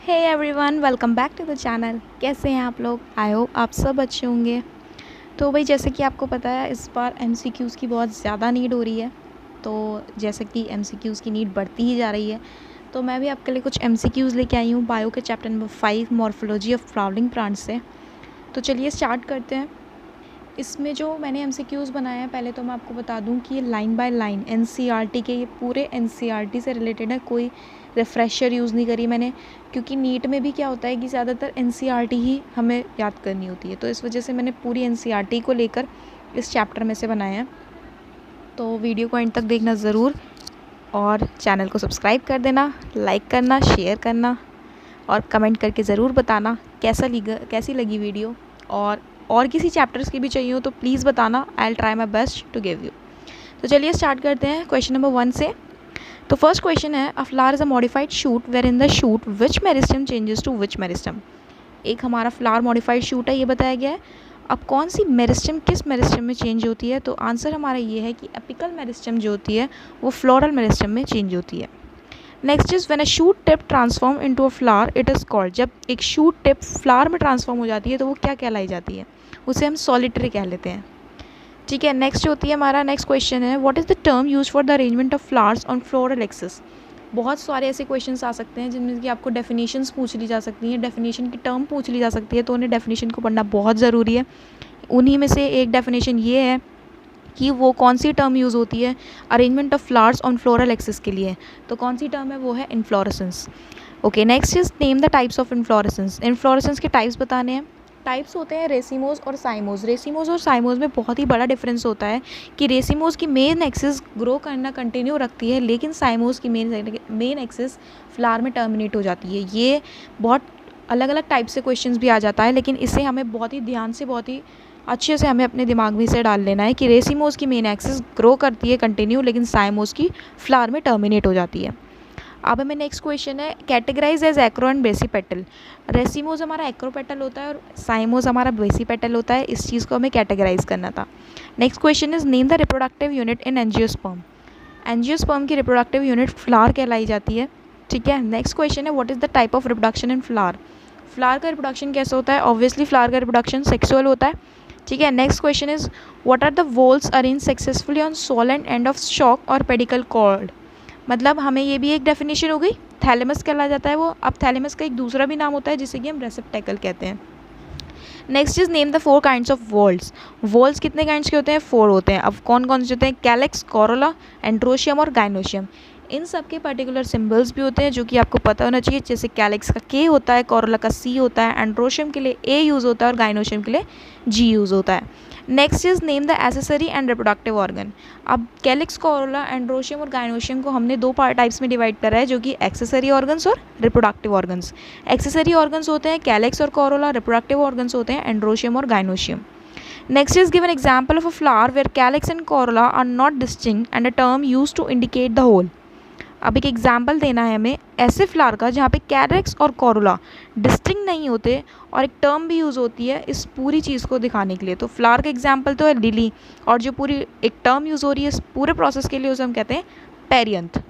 Hey everyone, welcome back to the channel. कैसे हैं आप लोग? आई होप आप सब अच्छे होंगे। तो भाई, जैसे कि आपको पता है, इस बार एमसीक्यूज़ की बहुत ज़्यादा नीड हो रही है। तो जैसे कि एमसीक्यूज़ की नीड बढ़ती ही जा रही है, तो मैं भी आपके लिए कुछ एमसीक्यूज़ लेके आई हूँ बायो के chapter number 5 morphology of flowering plants से। तो चलिए स्टार्ट करते हैं। इसमें जो मैंने एमसीक्यूज़ बनाया है, पहले तो मैं आपको बता दूं कि ये लाइन बाय लाइन एनसीईआरटी के, ये पूरे एनसीईआरटी से रिलेटेड है। कोई रिफ़्रेशर यूज़ नहीं करी मैंने, क्योंकि नीट में भी क्या होता है कि ज़्यादातर एनसीईआरटी ही हमें याद करनी होती है। तो इस वजह से मैंने पूरी एनसीईआरटी को लेकर इस चैप्टर में से बनाया है। तो वीडियो को एंड तक देखना ज़रूर, और चैनल को सब्सक्राइब कर देना, लाइक करना, शेयर करना, और कमेंट करके ज़रूर बताना कैसी लगी वीडियो। और किसी चैप्टर्स की भी चाहिए हो तो प्लीज़ बताना। I will try my best to give you. तो चलिए स्टार्ट करते हैं क्वेश्चन नंबर 1 से। तो फर्स्ट क्वेश्चन है, a flower is a modified shoot where in the shoot which meristem changes to which meristem. एक हमारा फ्लावर मॉडिफाइड शूट है, ये बताया गया है। अब कौन सी मेरिस्टम किस मेरिस्टम में चेंज होती है? तो आंसर हमारा ये है कि एपिकल मेरिस्टम जो होती है वो फ्लोरल मेरिस्टम में चेंज होती है। Next is when a shoot tip transform into a flower it is called. जब एक शूट टिप फ्लावर में ट्रांसफॉर्म हो जाती है तो वो क्या कहलाई जाती है? उसे हम सॉलिटरी कह लेते हैं। ठीक है, नेक्स्ट होती है हमारा नेक्स्ट क्वेश्चन है, what is the term use for the arrangement of flowers on floral axis. बहुत सारे ऐसे क्वेश्चंस आ सकते हैं जिनमें कि आपको डेफिनेशंस पूछ ली जा सकती हैं, डेफिनेशन की टर्म पूछ ली जा सकती है, तो उन्हें डेफिनेशन को पढ़ना बहुत ज़रूरी है। उन्हीं में से एक डेफिनेशन ये है कि वो कौन सी टर्म यूज़ होती है arrangement of flowers on floral axis के लिए। तो कौन सी टर्म है? वो है inflorescence. Okay, next is name the types of inflorescence. Inflorescence के टाइप्स बताने हैं। टाइप्स होते हैं रेसिमोज और साइमोज। रेसिमोज और साइमोज में बहुत ही बड़ा डिफरेंस होता है कि रेसिमोज की मेन एक्सिस ग्रो करना कंटिन्यू रखती है, लेकिन साइमोज की मेन एक्सिस फ्लावर में टर्मिनेट हो जाती है। ये बहुत अलग अलग टाइप से क्वेश्चंस भी आ जाता है, लेकिन इसे हमें बहुत ही ध्यान से, बहुत ही अच्छे से हमें अपने दिमाग में इसे डाल लेना है कि रेसिमोज की मेन एक्सिस ग्रो करती है कंटिन्यू, लेकिन साइमोज की फ्लावर में टर्मिनेट हो जाती है। अब हमें नेक्स्ट क्वेश्चन है, categorise as acro and basipetal. Racemose हमारा एक्रोपेटल होता है और साइमोज हमारा बेसीपेटल होता है। इस चीज़ को हमें कैटेगराइज करना था। Next question is name the reproductive unit in angiosperm. Angiosperm की रिप्रोडक्टिव यूनिट फ्लावर कहलाई जाती है। ठीक है, नेक्स्ट क्वेश्चन है, what is the type of reproduction in flower. Flower का रिप्रोडक्शन कैसा होता है? ऑब्वियसली फ्लावर का रिप्रोडक्शन सेक्सुअल होता है। ठीक है, next question is, what are the whorls arrange successfully on swollen end of stalk और पेडिकल कॉर्ड। मतलब हमें ये भी एक डेफिनेशन हो गई, थैलेमस कहला जाता है वो। अब थैलेमस का एक दूसरा भी नाम होता है जिसे कि हम रेसेप्टेकल कहते हैं। Next is name the 4 kinds of walls. Walls कितने काइंड्स के होते हैं? 4 होते हैं। अब कौन कौन से होते हैं? कैलेक्स, कोरोला, एंड्रोशियम और गाइनोशियम। इन सब के पर्टिकुलर सिंबल्स भी होते हैं जो कि आपको पता होना चाहिए। जैसे कैलेक्स का के होता है, कोरोला का सी होता है, एंड्रोशियम के लिए ए यूज़ होता है और गाइनोशियम के लिए जी यूज़ होता है। Next is name the accessory and reproductive organ. अब कैलिक्स, कोरोला, एंड्रोशियम और गाइनोशियम को हमने 2 टाइप्स में डिवाइड करा है, जो कि एक्सेसरी ऑर्गन्स और रिप्रोडक्टिव ऑर्गन्स। एक्सेसरी ऑर्गन्स होते हैं कैलिक्स और कोरोला, रिप्रोडक्टिव ऑर्गन्स होते हैं एंड्रोशियम और gynoecium. Next is given example of a flower where calyx and corolla are not distinct and a term use to indicate the whole. अब एक example देना है हमें ऐसे फ्लावर का जहाँ पे कैरेक्स और कोरोला डिस्टिंक्ट नहीं होते और एक टर्म भी यूज़ होती है इस पूरी चीज़ को दिखाने के लिए। तो फ्लावर का एग्जाम्पल तो है लिली, और जो पूरी एक टर्म यूज़ हो रही है इस पूरे प्रोसेस के लिए उसे हम कहते हैं perianth.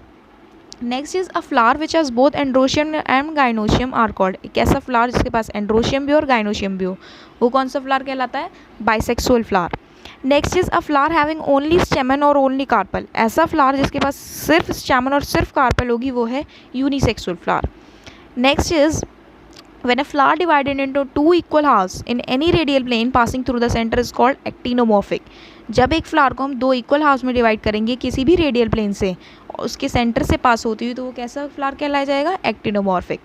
Next is a flower which has both androecium and gynoecium are called. एक ऐसा फ्लावर जिसके पास एंड्रोशियम भी और गाइनोशियम भी हो, वो कौन सा फ्लावर कहलाता है? Bisexual flower. Next is a flower having only स्टेमन और ओनली कार्पल। ऐसा फ्लावर जिसके पास सिर्फ स्टेमन और सिर्फ कार्पल होगी वो है unisexual flower. Next is when a flower divided into 2 equal halves in any radial plane passing through the center is called actinomorphic। जब एक फ्लावर को हम 2 इक्वल हाफ्स में डिवाइड करेंगे किसी भी रेडियल प्लेन से, उसके सेंटर से पास होती हुई, तो वो कैसा फ्लावर कहलाया जाएगा? Actinomorphic.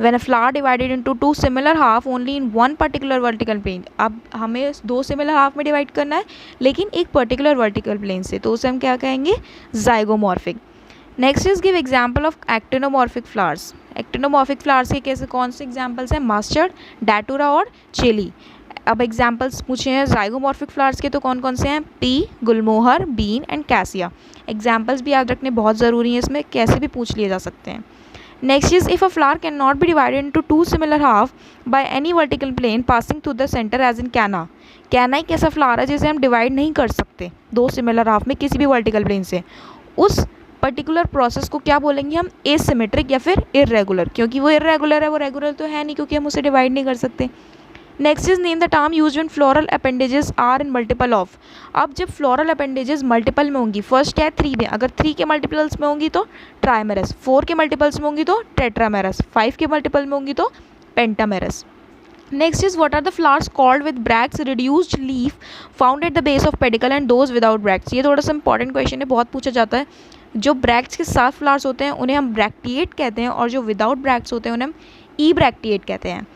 when a flower divided into 2 similar half only in one particular vertical plane। अब हमें 2 सिमिलर हाफ में डिवाइड करना है लेकिन एक पर्टिकुलर वर्टिकल प्लेन से, तो उसे हम क्या कहेंगे? Zygomorphic. Next is give example of actinomorphic flowers. Actinomorphic flowers के कैसे कौन से एग्जाम्पल्स हैं? मस्टर्ड, डैटूरा और चिली। अब एग्जाम्पल्स पूछे हैं जाइगोमॉर्फिक फ्लावर्स के, तो कौन कौन से हैं? Pea, gulmohar, bean and cassia. Examples भी याद रखने बहुत ज़रूरी हैं, इसमें कैसे भी पूछ लिए जा सकते हैं। Next is if a flower can not be divided into 2 similar half by any vertical plane passing through the centre as in canna. Canna एक ऐसा फ्लावर है जिसे हम डिवाइड नहीं कर सकते 2 सिमिलर हाफ में किसी भी वर्टिकल प्लेन से। उस पर्टिकुलर प्रोसेस को क्या बोलेंगे हम, एसिमेट्रिक या फिर इरेगुलर, क्योंकि वो इरेगुलर है, वो रेगुलर तो है नहीं क्योंकि हम उसे डिवाइड नहीं कर सकते। Next is name the term use when floral appendages are in multiple of. अब जब फ्लोरल अपेंडेजेस मल्टीपल में होंगी, फर्स्ट क्या है 3 में, अगर 3 के मल्टीपल्स में होंगी तो ट्राइमेरस, 4 के मल्टीपल्स में होंगी तो टेट्रामेरस, 5 के मल्टीपल में होंगी तो pentamerous. Next is what are the flowers called with bracts reduced leaf found at the base of pedicel and those without bracts. ये थोड़ा सा इंपॉर्टेंट क्वेश्चन है, बहुत पूछा जाता है। जो ब्रैक्ट्स के साथ फ्लावर्स होते हैं उन्हें हम ब्रैक्टिएट कहते हैं, और जो विदाउट ब्रैक्ट्स होते हैं उन्हें हम ई ब्रैक्टिएट कहते हैं।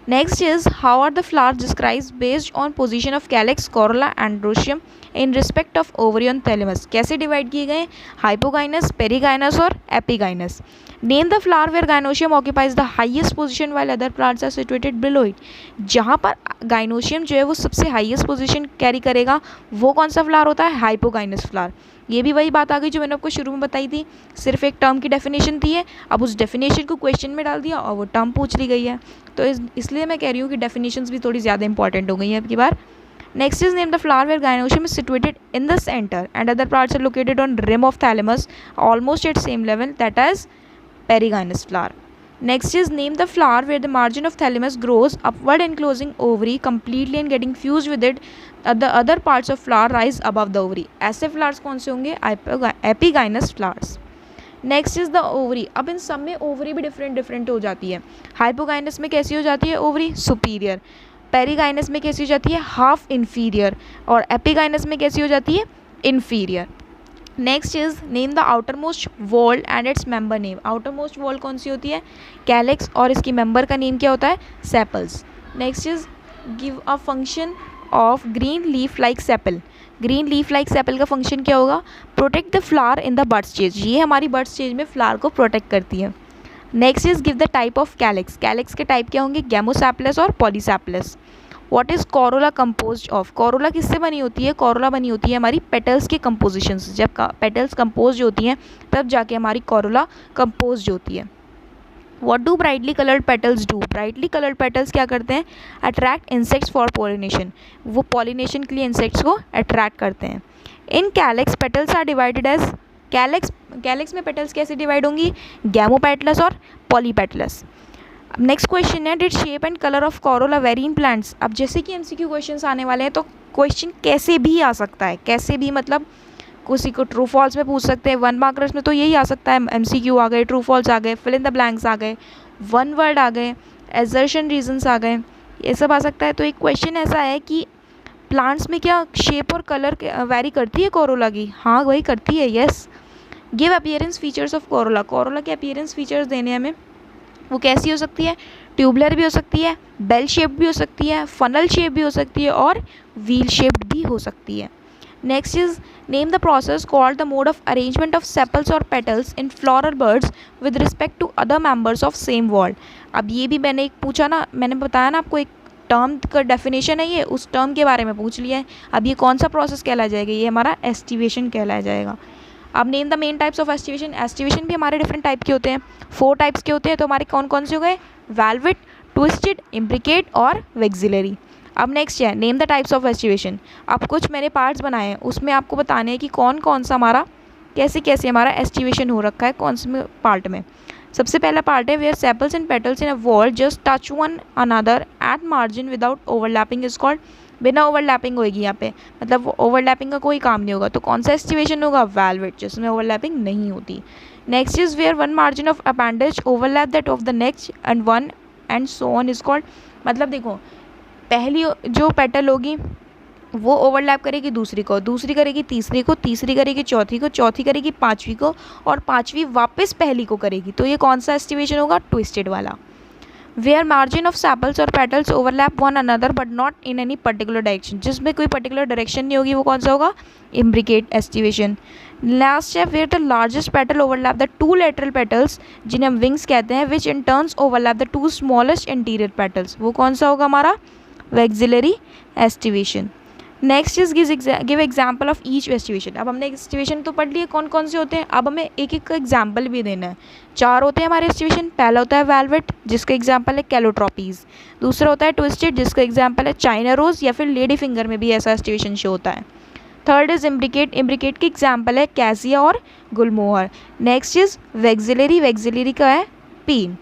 Next is how are the flowers described based on position of calyx, corolla, androecium in respect of ovary and thalamus. कैसे डिवाइड किए गए, हाइपोगाइनस, पेरीगाइनस और epigynous. Name the flower where gynoecium occupies the highest position while other plants are situated below it. जहाँ पर gynoecium जो है वो सबसे हाईएस्ट पोजीशन कैरी करेगा, वो कौन सा फ्लावर होता है, हाइपोगाइनस फ्लावर। ये भी वही बात आ गई जो मैंने आपको शुरू में बताई थी, सिर्फ एक टर्म की डेफिनेशन थी है, अब उस डेफिनेशन को क्वेश्चन में डाल दिया और वो टर्म पूछ ली गई है। तो इसलिए मैं कह रही हूँ कि डेफिनेशंस भी थोड़ी ज़्यादा इंपॉर्टेंट हो गई हैं अब की बार। Next is name the flower where gynoecium is situated in the centre and other parts are located on rim of thalamus almost at same level, that is perigynous flower. Next is name the flower where the margin of thalamus grows upward enclosing ovary completely and getting fused with it. The other parts of flower rise above the ovary. ऐसे flowers कौन से होंगे, epigynous flowers. Next is the ovary. अब इन सब में ovary भी different हो जाती है। हाइपोगाइनस में कैसी हो जाती है ओवरी, सुपीरियर। पेरीगाइनस में कैसी हो जाती है, हाफ इन्फीरियर। और एपीगाइनस में कैसी हो जाती है, inferior. Next is name the outer most wall and its member name. Outer most wall कौन सी होती है, कैलिक्स, और इसकी मेंबर का नेम क्या होता है, sepals. Next is give a function of green leaf like sepal. Green leaf like sepal का फंक्शन क्या होगा, protect the flower in the bud stage. ये हमारी बड स्टेज में फ्लावर को प्रोटेक्ट करती है। Next is give the type of calyx. Calyx के टाइप क्या होंगे, गैमोसेपलस और polysepalous. What is corolla composed of. Corolla किससे बनी होती है, कोरोला बनी होती है हमारी पेटल्स के कंपोजिशन से। जब पेटल्स कंपोज होती हैं तब जाके हमारी कोरोला कंपोज होती है। What do brightly coloured petals do. Brightly coloured petals क्या करते हैं, अट्रैक्ट इंसेक्ट्स फॉर पॉलिनेशन। वो पॉलिनेशन के लिए इंसेक्ट्स को अट्रैक्ट करते हैं। In calyx petals are divided as, calyx में पेटल्स कैसे डिवाइड होंगी, गैमोपेटलस और पॉलीपेटलस। नेक्स्ट क्वेश्चन है, did shape and colour of corolla vary in plants. अब जैसे कि एमसीक्यू क्वेश्चंस आने वाले हैं तो क्वेश्चन कैसे भी आ सकता है, कैसे भी मतलब किसी को ट्रू फॉल्स में पूछ सकते हैं। 1 मार्कर्स में तो यही आ सकता है, एमसीक्यू आ गए, ट्रू फॉल्स आ गए, फिल इन द ब्लैंक्स आ गए, वन वर्ड आ गए, एजर्शन रीजंस आ गए, ये सब आ सकता है। तो एक क्वेश्चन ऐसा है कि प्लांट्स में क्या शेप और कलर वेरी करती है कोरोला की, हाँ वही करती है, yes. Give appearance features of Corolla. Corolla के अपीयरेंस फीचर्स देने हमें, वो कैसी हो सकती है, ट्यूबलर भी हो सकती है, बेल शेप्ड भी हो सकती है, फनल शेप भी हो सकती है और व्हील शेप्ड भी हो सकती है। Next is name the process called the mode of arrangement of sepals और petals in floral buds with respect to other members of same whorl. अब ये भी मैंने एक पूछा ना, मैंने बताया ना आपको, एक टर्म का डेफिनेशन है ये, उस टर्म के बारे में पूछ लिया है। अब ये कौन सा प्रोसेस कहलाया जाएगा, ये हमारा एस्टिवेशन कहलाया जाएगा। अब name the main types of aestivation. Aestivation भी हमारे डिफरेंट टाइप के होते हैं, 4 टाइप्स के होते हैं। तो हमारे कौन कौन से हो गए, वेलवेट, ट्विस्टेड, इम्ब्रिकेट और वेक्सिलरी। अब नेक्स्ट है name the types of aestivation. अब कुछ मैंने पार्ट्स बनाए हैं, उसमें आपको बताने हैं कि कौन कौन सा हमारा कैसे कैसे हमारा एस्टिवेशन हो रखा है, कौन से पार्ट में। सबसे पहला पार्ट है where sepals and petals in a whorl just touch one another at margin without overlapping is called. बिना ओवरलैपिंग होगी यहाँ पे, मतलब ओवरलैपिंग का कोई काम नहीं होगा। तो कौन सा एस्टिवेशन होगा, वेलवेट, जिसमें ओवरलैपिंग नहीं होती। Next is where one margin of appendage overlap that of the next and one and so on is called. मतलब देखो, पहली जो पेटल होगी वो ओवरलैप करेगी दूसरी को, दूसरी करेगी तीसरी को, तीसरी करेगी चौथी को, चौथी करेगी पांचवी को, और पांचवी वापस पहली को करेगी। तो ये कौन सा एस्टिवेशन होगा, ट्विस्टेड वाला। वेयर मार्जिन ऑफ सेपल्स और petals overlap one another but not in any particular direction, जिसमें कोई पर्टिकुलर डायरेक्शन नहीं होगी, वो कौन सा होगा, इम्ब्रिकेट एस्टिवेशन। लास्ट है where the largest petal overlap the 2 lateral petals, जिन्हें हम विंग्स कहते हैं, which in turns overlap the 2 smallest interior petals, वो कौन सा होगा हमारा, vexillary aestivation. Next is give example of each aestivation. अब हमने एस्टिवेशन तो पढ़ लिए कौन कौन से होते हैं, अब हमें एक एक का एग्जाम्पल भी देना है। 4 होते हैं हमारे एस्टिवेशन। पहला होता है वेलवेट, जिसका एग्जाम्पल है कैलोट्रॉपीज। दूसरा होता है ट्विस्टेड, जिसका एग्जाम्पल है चाइना रोज, या फिर लेडी फिंगर में भी ऐसा एस्टिवेशन शो होता है। थर्ड इज इम्ब्रिकेट, इम्ब्रिकेट की एग्जाम्पल है कैसिया और गुलमोहर। नेक्स्ट इज वेक्सिलरी, वेक्सिलरी का है pea.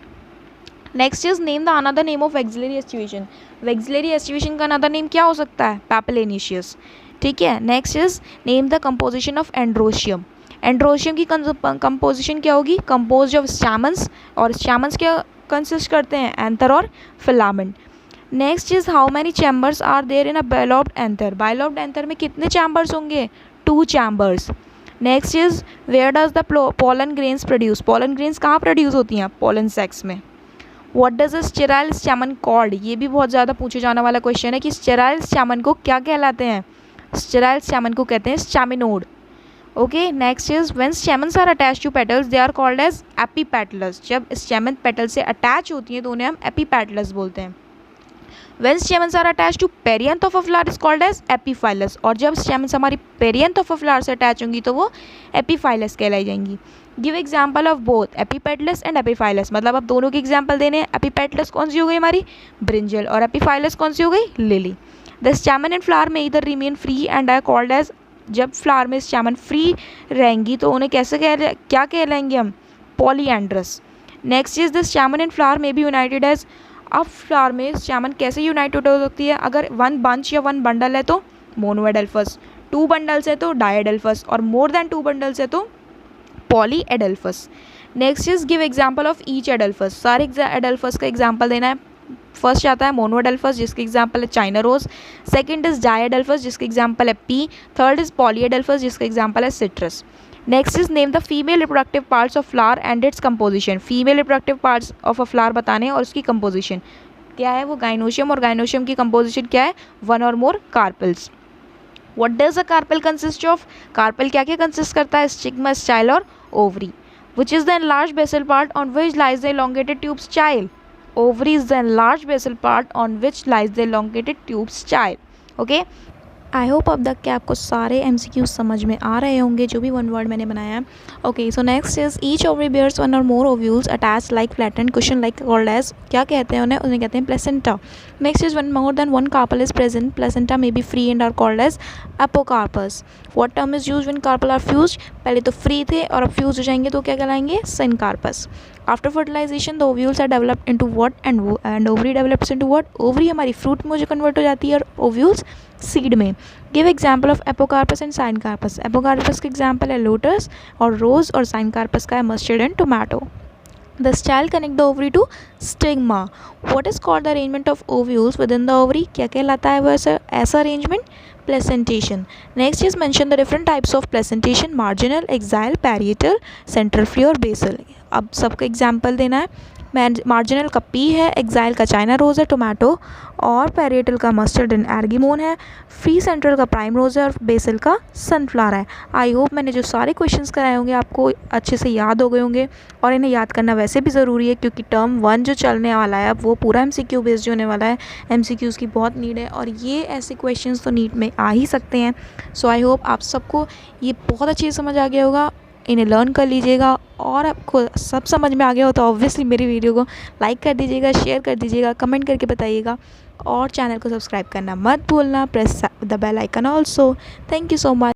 Next is name the another name of vexillary aestivation, vexillary aestivation का अनदर नेम क्या हो सकता है, पैपिलेनिशियस, ठीक है। Next is name the composition of androecium, androecium की कंपोजिशन क्या होगी, कंपोज ऑफ स्टैमन्स, और स्टैमन्स क्या कंसिस्ट करते हैं, एंथर और filament. Next is how many chambers are there in a bilobed anther, bilobed anther में कितने चैम्बर्स होंगे, 2 chambers. Next is where does the pollen grains produce, pollen grains कहाँ प्रोड्यूस होती हैं, पोलन सेक्स में। What does a sterile stamen called, ये भी बहुत ज़्यादा पूछे जाने वाला क्वेश्चन है कि स्टेराइल स्टैमन को क्या कहलाते हैं, स्टेराइल स्टैमन को कहते हैं staminode. Okay, next is when stamens are attach to petals they are called as epipetalous, जब स्टैमन पेटल से अटैच होती हैं तो उन्हें हम एपीपेटलस बोलते हैं। When stamens are attach to perianth of a flower is called as epiphyllous, और जब स्टैमन्स हमारी पेरियंथ ऑफ अ फ्लावर से अटैच होंगी तो वो एपीफाइलस कहलाई जाएंगी। Give example of both epipetalous and epiphyllous, मतलब अब दोनों की एग्जाम्पल देने हैं। एपीपेटलस कौन सी हो गई हमारी, ब्रिंजल, और एपीफाइलस कौन सी हो गई, lily. The stamen and flower में इधर remain free and are called as, जब फ्लावर में स्टैमन फ्री रहेंगी तो उन्हें कैसे क्या कहलाएंगे हम, polyandrous. Next is the stamen and flower में बी यूनाइटेड एज, अब फ्लावर में स्टैमन कैसे यूनाइटेड हो सकती है, अगर 1 बंच या 1 बंडल है तो मोनोएडल्फस, 2 बंडल्स है तो डायएडल्फस, और मोर देन 2 बंडल्स है तो polyadelphous. Next is give example of each adelphous, सारे एडल्फस का एग्जाम्पल देना है। फर्स्ट आता है मोनोएडल्फस जिसके एग्जाम्पल है चाइना रोज, सेकंड इज डायएडल्फस जिसके एग्जाम्पल है पी, थर्ड इज पॉलीएडल्फस जिसका एग्जाम्पल है citrus. Next is name the female reproductive parts of flower and its composition, female reproductive parts of a flower बताने और उसकी कंपोजिशन क्या है, वो गाइनोशियम, और गाइनोशियम की कंपोजिशन क्या है, 1 और more carpels. What does a carpel consist of, carpel क्या क्या कंसिस्ट करता है, स्टिग्मा, स्टाइल और ovary. Which is the enlarged basal part on which lies the elongated tube style, ovary is the enlarged basal part on which lies the elongated tube style. Okay, I hope अब तक के आपको सारे MCQs समझ में आ रहे होंगे जो भी 1 वर्ड मैंने बनाया है। Okay, so next is each ovary bears 1 और more ovules attach like flattened cushion like called as, क्या कहते हैं उन्हें कहते हैं placenta. Next is one more than 1 carpel is present, placenta may be free and are called as apocarpous. What term is use when carpel are fused, पहले तो free थे और अब फ्यूज हो जाएंगे तो क्या कहलाएंगे, syncarpous. After fertilisation the ovules are developed into what and ovary develops into what, ovary हमारी फ्रूट में जो कन्वर्ट हो जाती है और ओव्यूल्स सीड में। Give example of apocarpous and syncarpous, apocarpous का एग्जाम्पल है लोटस और रोज, और साइनकार्पस का है mustard and tomato. The style connect the ovary to stigma. What is called the arrangement of ovules within the ovary? क्या कहलाता है वो ऐसा arrangement? Placentation. Next is mention the different types of placentation: marginal, axial, parietal, central free और basal. अब सबका example देना है। मार्जिनल का पी है, एक्साइल का चाइना रोज़ है, टोमेटो, और पैरिएटल का मस्टर्ड एंड एर्गीमोन है, फ्री सेंट्रल का प्राइम रोज़ है, और बेसल का सनफ्लावर है। आई होप मैंने जो सारे क्वेश्चंस कराए होंगे आपको अच्छे से याद हो गए होंगे, और इन्हें याद करना वैसे भी ज़रूरी है क्योंकि टर्म 1 जो चलने वाला है अब वो पूरा MCQ बेस्ड होने वाला है। MCQs की बहुत नीड है और ये ऐसे क्वेश्चंस तो नीट में आ ही सकते हैं। सो आई होप आप सबको ये बहुत अच्छे से समझ आ गया होगा, इन्हें लर्न कर लीजिएगा, और आपको सब समझ में आ गया हो तो ऑब्वियसली मेरी वीडियो को लाइक कर दीजिएगा, शेयर कर दीजिएगा, कमेंट करके बताइएगा, और चैनल को सब्सक्राइब करना मत भूलना। Press the bell icon also. Thank you so much.